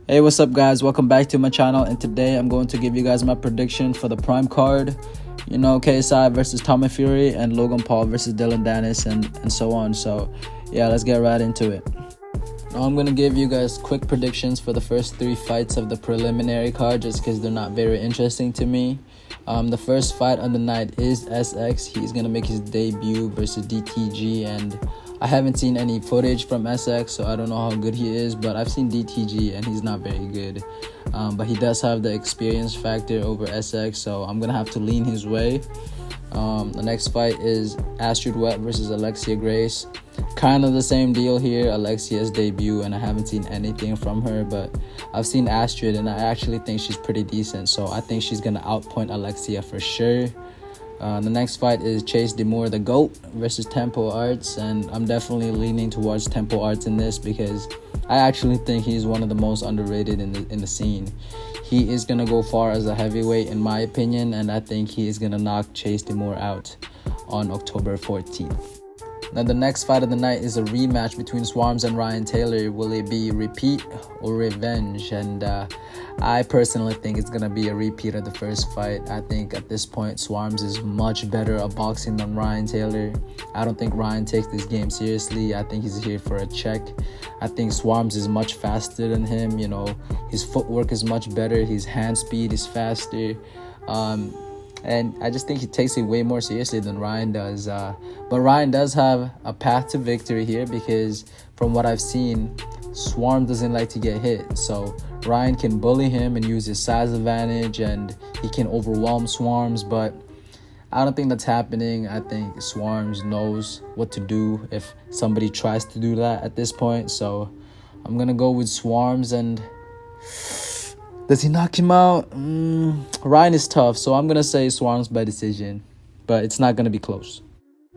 Hey, what's up guys, welcome back to my channel, and today I'm going to give you guys my prediction for the prime card. You know, KSI versus Tommy Fury and Loganpaul versus Danis and so on. So yeah, let's get right into it. Now I'm going to give you guys quick predictions for the first 3 fights of the preliminary card, just because they're not very interesting to me. The first fight on the night is SX. He's going to make his debut versus DTG, and I haven't seen any footage from SX, so I don't know how good he is, but I've seen DTG and he's not very good. But he does have the experience factor over SX, so I'm going to have to lean his way. The next fight is Astrid Wet versus Alexia Grace. Kind of the same deal here. Alexia's debut, and I haven't seen anything from her, but I've seen Astrid and I actually think she's pretty decent, so I think she's going to outpoint Alexia for sure. The next fight is Chase Demore the GOAT versus Tempo Arts, and I'm definitely leaning towards Tempo Arts in this because I actually think he's one of the most underrated in the scene. He is going to go far as a heavyweight in my opinion, and I think he is going to knock Chase Demore out on October 14th. Now the next fight of the night is a rematch between Swarms and Ryan Taylor. Will it be repeat or revenge? And I personally think it's going to be a repeat of the first fight. I think at this point Swarms is much better at boxing than Ryan Taylor. I don't think Ryan takes this game seriously. I think he's here for a check. I think Swarms is much faster than him. You know, his footwork is much better. His hand speed is faster. And I just think he takes it way more seriously than Ryan does. But Ryan does have a path to victory here because from what I've seen, Swarm doesn't like to get hit. So Ryan can bully him and use his size advantage, and he can overwhelm Swarms. But I don't think that's happening. I think Swarms knows what to do if somebody tries to do that at this point. So I'm going to go with Swarms. And does he knock him out? Ryan is tough, so I'm going to say Swarms by decision, but it's not going to be close.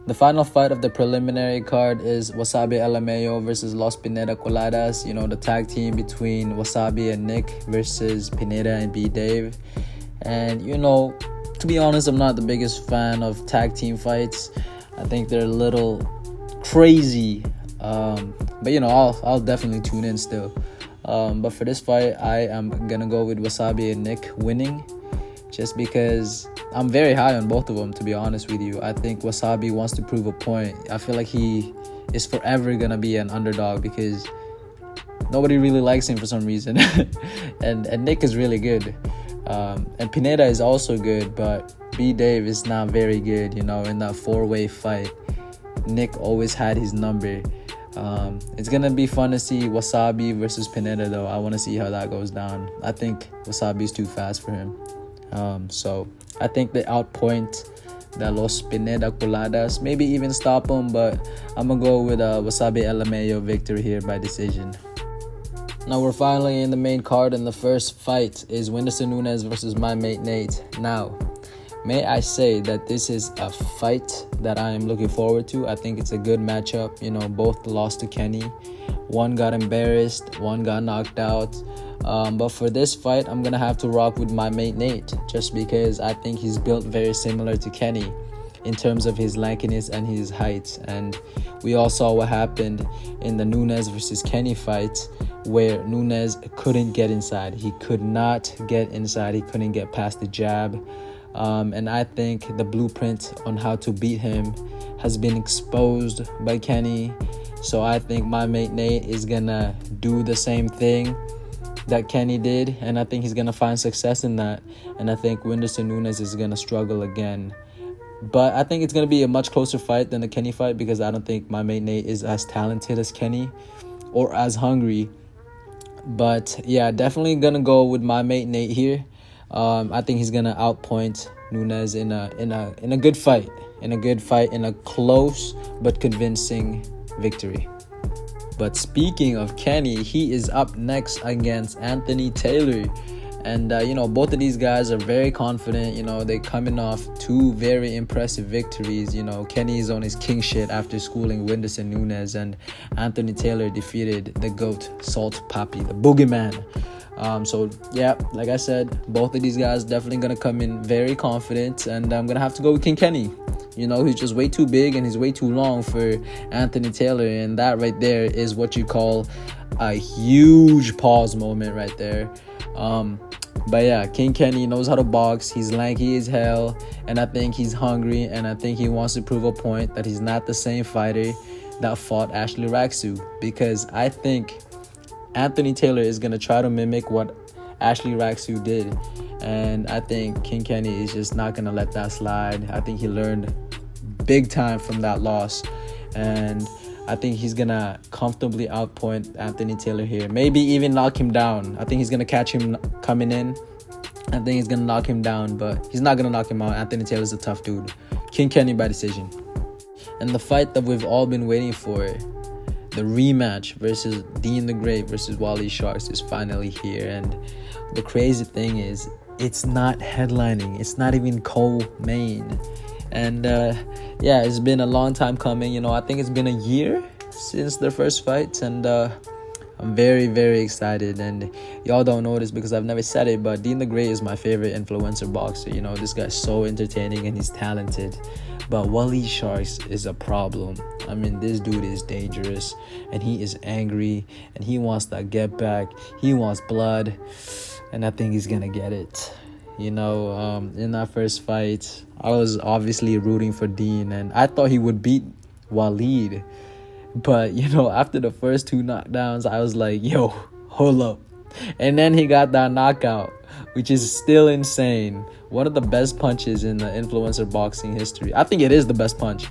The final fight of the preliminary card is Wasabi LMAO versus Los Pineda Coladas. You know, the tag team between Wasabi and Nick versus Pineda and B-Dave. And, you know, to be honest, I'm not the biggest fan of tag team fights. I think they're a little crazy. But, you know, I'll definitely tune in still. But for this fight, I am going to go with Wasabi and Nick winning, just because I'm very high on both of them, to be honest with you. I think Wasabi wants to prove a point. I feel like he is forever going to be an underdog because nobody really likes him for some reason. and Nick is really good. And Pineda is also good, but B-Dave is not very good. You know, in that 4-way fight, Nick always had his number. It's gonna be fun to see Wasabi versus Pineda though. I want to see how that goes down. I think Wasabi is too fast for him. So I think they outpoint the Los Pineda Coladas, maybe even stop them, but I'm gonna go with a Wasabi LMAO victory here by decision. Now we're finally in the main card, and the first fight is Whinderssonnunes versus my mate Nate. Now, may I say that this is a fight that I am looking forward to. I think it's a good matchup. You know, both lost to Kenny. One got embarrassed, one got knocked out. But for this fight, I'm going to have to rock with my mate Nate, just because I think he's built very similar to Kenny in terms of his lankiness and his height. And we all saw what happened in the Nunez versus Kenny fight, where Nunez couldn't get inside. He could not get inside. He couldn't get past the jab. And I think the blueprint on how to beat him has been exposed by Kenny. So I think my mate Nate is gonna do the same thing that Kenny did, and I think he's gonna find success in that. And I think Whinderssonnunes is gonna struggle again. But I think it's gonna be a much closer fight than the Kenny fight, because I don't think my mate Nate is as talented as Kenny or as hungry. But yeah, definitely gonna go with my mate Nate here. I think he's gonna outpoint Nunez in a good fight, in a close but convincing victory. But speaking of Kenny, he is up next against Anthony Taylor, and you know, both of these guys are very confident. You know, they're coming off 2 very impressive victories. You know, Kenny is on his king shit after schooling Whinderssonnunes, and Anthony Taylor defeated the GOAT Saltpapi, the boogeyman. So yeah, like I said, both of these guys definitely gonna come in very confident, and I'm gonna have to go with King Kenny. You know, he's just way too big and he's way too long for Anthony Taylor, and that right there is what you call a huge pause moment right there. But yeah, King Kenny knows how to box. He's lanky as hell, and I think he's hungry, and I think he wants to prove a point that he's not the same fighter that fought Ashley Raksu, because I think Anthony Taylor is going to try to mimic what Ashley Raksu did, and I think King Kenny is just not going to let that slide. I think he learned big time from that loss, and I think he's going to comfortably outpoint Anthony Taylor here. Maybe even knock him down. I think he's going to catch him coming in. I think he's going to knock him down, but he's not going to knock him out. Anthony Taylor's a tough dude. King Kenny by decision. And the fight that we've all been waiting for, the rematch versus Deenthegreat versus Wally Sharks, is finally here. And the crazy thing is, it's not headlining. It's not even co-main. And yeah, it's been a long time coming. You know, I think it's been a year since their first fights, and I'm very, very excited. And y'all don't know this because I've never said it, but Deenthegreat is my favorite influencer boxer. You know, this guy's so entertaining and he's talented. But Wally Sharks is a problem. I mean, this dude is dangerous, and he is angry, and he wants that get back. He wants blood, and I think he's gonna get it. You know, in that first fight, I was obviously rooting for Dean, and I thought he would beat Waleed. But, you know, after the first two knockdowns, I was like, yo, hold up. And then he got that knockout, which is still insane. One of the best punches in the influencer boxing history. I think it is the best punch.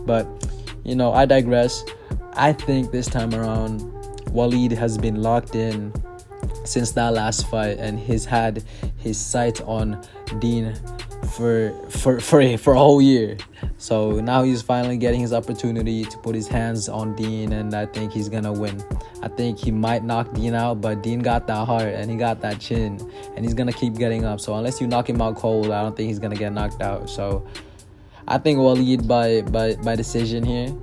But, you know, I digress. I think this time around, Waleed has been locked in since that last fight, and he's had his sights on Dean for a whole year. So now he's finally getting his opportunity to put his hands on Dean, and I think he's gonna win. I think he might knock Dean out, but Dean got that heart and he got that chin, and he's gonna keep getting up. So unless you knock him out cold, I don't think he's gonna get knocked out. So I think Waleed by decision here.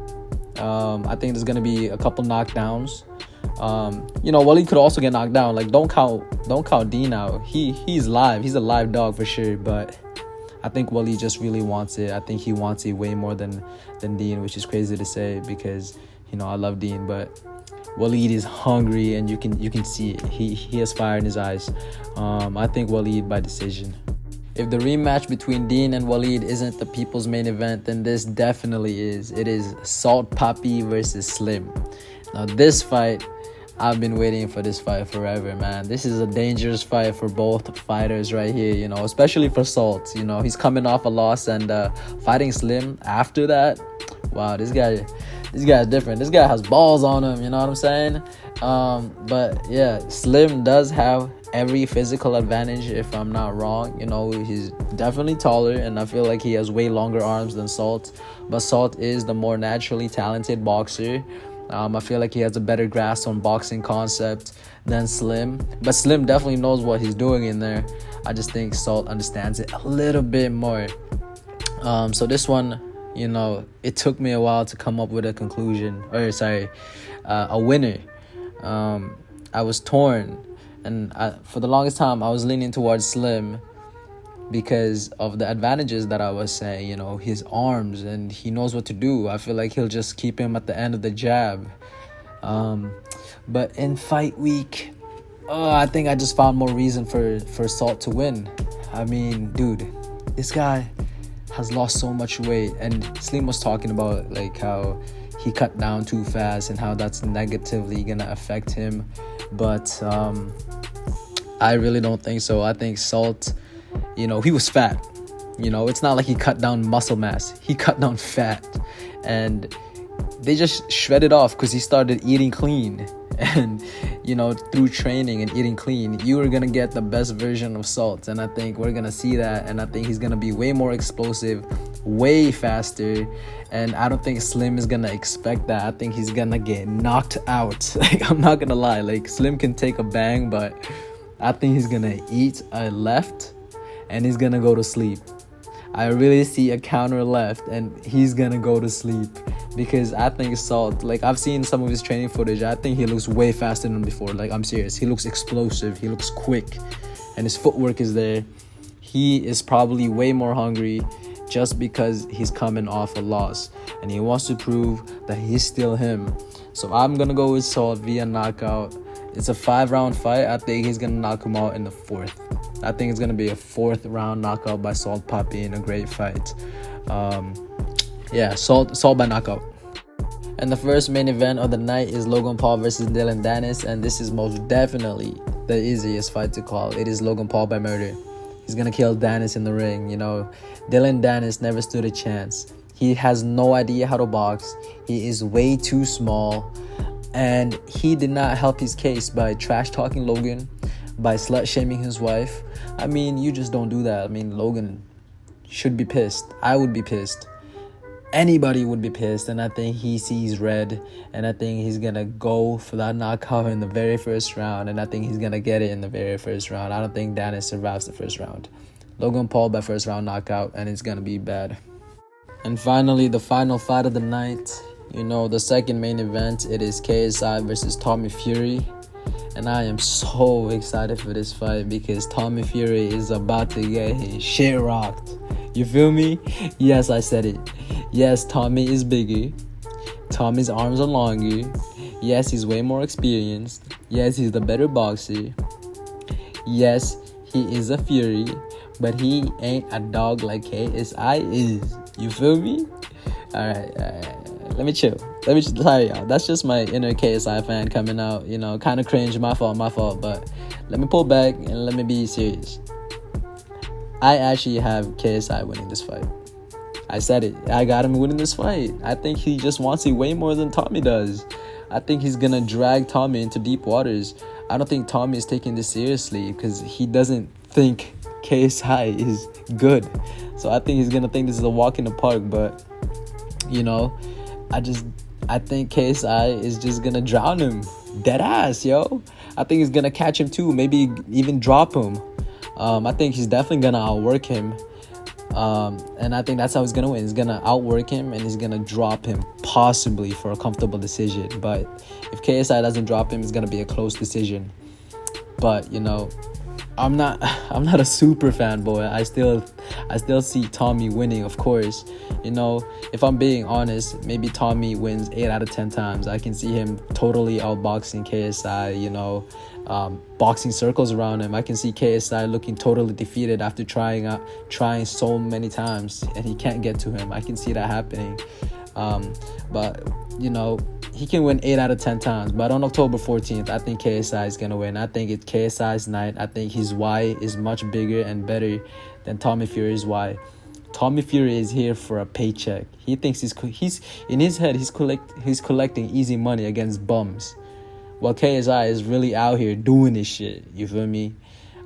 I think there's gonna be a couple knockdowns. You know, Waleed could also get knocked down. Like, don't count Dean out. He's live. He's a live dog for sure. But I think Waleed just really wants it. I think he wants it way more than Dean, which is crazy to say because, you know, I love Dean, but Waleed is hungry, and you can see it. He has fire in his eyes. I think Waleed by decision. If the rematch between Dean and Waleed isn't the people's main event, then this definitely is. It is Saltpapi versus Slim. Now, this fight, I've been waiting for this fight forever, man. This is a dangerous fight for both fighters right here, you know, especially for Salt. You know, he's coming off a loss, and fighting Slim after that, wow, this guy is different. This guy has balls on him, you know what I'm saying? But yeah, Slim does have every physical advantage, if I'm not wrong. You know, he's definitely taller, and I feel like he has way longer arms than Salt. But Salt is the more naturally talented boxer. I feel like he has a better grasp on boxing concept than Slim. But Slim definitely knows what he's doing in there. I just think Salt understands it a little bit more. So this one, you know, it took me a while to come up with a conclusion. A winner. I was torn. And for the longest time, I was leaning towards Slim because of the advantages that I was saying, you know, his arms, and he knows what to do. I feel like he'll just keep him at the end of the jab. But in fight week, I think I just found more reason for Salt to win. I mean, dude, this guy has lost so much weight, and Slim was talking about like how he cut down too fast and how that's negatively gonna affect him. But I really don't think so. I think Salt, you know, he was fat. You know, it's not like he cut down muscle mass. He cut down fat. And they just shredded off because he started eating clean. And, you know, through training and eating clean, you are going to get the best version of Salt. And I think we're going to see that. And I think he's going to be way more explosive, way faster. And I don't think Slim is going to expect that. I think he's going to get knocked out. Like, I'm not going to lie. Like, Slim can take a bang, but I think he's going to eat a left and he's going to go to sleep. I really see a counter left and he's going to go to sleep because I think Salt, like, I've seen some of his training footage. I think he looks way faster than before. Like, I'm serious. He looks explosive. He looks quick and his footwork is there. He is probably way more hungry just because he's coming off a loss and he wants to prove that he's still him. So I'm gonna go with Salt via knockout. It's a 5-round fight. I think he's gonna knock him out in the 4th. I think it's gonna be a 4th round knockout by Saltpapi in a great fight. Yeah, Salt by knockout. And the first main event of the night is Loganpaul versus Danis, and this is most definitely the easiest fight to call. It is Loganpaul by murder. He's gonna kill Danis in the ring. You know, Danis never stood a chance. He has no idea how to box. He is way too small, and he did not help his case by trash talking Logan, by slut shaming his wife. I mean, you just don't do that. I mean, Logan should be pissed. I would be pissed. Anybody would be pissed, and I think he sees red, and I think he's gonna go for that knockout in the very first round, and I think he's gonna get it in the very first round. I don't think Danis survives the first round. Loganpaul by first round knockout, and it's gonna be bad. And finally, the final fight of the night, you know, the second main event, it is KSI versus Tommy Fury. And I am so excited for this fight because Tommy Fury is about to get his shit rocked. You feel me? Yes, I said it. Yes, Tommy is bigger. Tommy's arms are longer. Yes, he's way more experienced. Yes, he's the better boxer. Yes, he is a Fury. But he ain't a dog like KSI is. You feel me? Alright. Let me chill. Sorry, y'all. That's just my inner KSI fan coming out. You know, kind of cringe. My fault. But let me pull back and let me be serious. I actually have KSI winning this fight. I said it. I got him winning this fight. I think he just wants it way more than Tommy does. I think he's going to drag Tommy into deep waters. I don't think Tommy is taking this seriously because he doesn't think KSI is good. So I think he's going to think this is a walk in the park. But, you know, I think KSI is just going to drown him. Dead ass, yo. I think he's going to catch him too. Maybe even drop him. I think he's definitely going to outwork him. And I think that's how he's going to win. He's going to outwork him and he's going to drop him possibly for a comfortable decision. But if KSI doesn't drop him, it's going to be a close decision. But, you know, I'm not a super fanboy. I still see Tommy winning, of course. You know, if I'm being honest, maybe Tommy wins 8 out of 10 times. I can see him totally outboxing KSI, you know, boxing circles around him. I can see KSI looking totally defeated after trying so many times and he can't get to him. I can see that happening. But, you know, he can win 8 out of 10 times. But on October 14th, I think KSI is going to win. I think it's KSI's night. I think his Y is much bigger and better than Tommy Fury's Y. Tommy Fury is here for a paycheck. He thinks he's in his head, he's collecting easy money against bums. While KSI is really out here doing this shit. You feel me?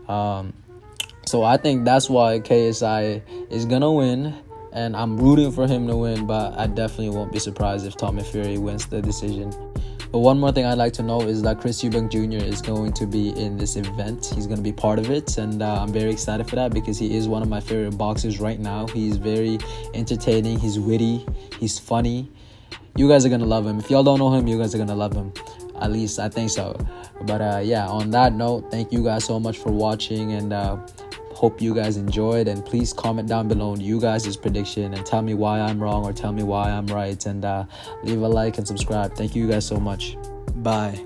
So I think that's why KSI is going to win. And I'm rooting for him to win, but I definitely won't be surprised if Tommy Fury wins the decision. But one more thing I'd like to know is that Chris Eubank Jr. is going to be in this event. He's going to be part of it, and I'm very excited for that because he is one of my favorite boxers right now. He's very entertaining, he's witty, he's funny. You guys are going to love him. If y'all don't know him, you guys are going to love him. At least I think so. But yeah, on that note, thank you guys so much for watching, and hope you guys enjoyed, and please comment down below you guys' prediction and tell me why I'm wrong or tell me why I'm right, and leave a like and subscribe. Thank you guys so much. Bye.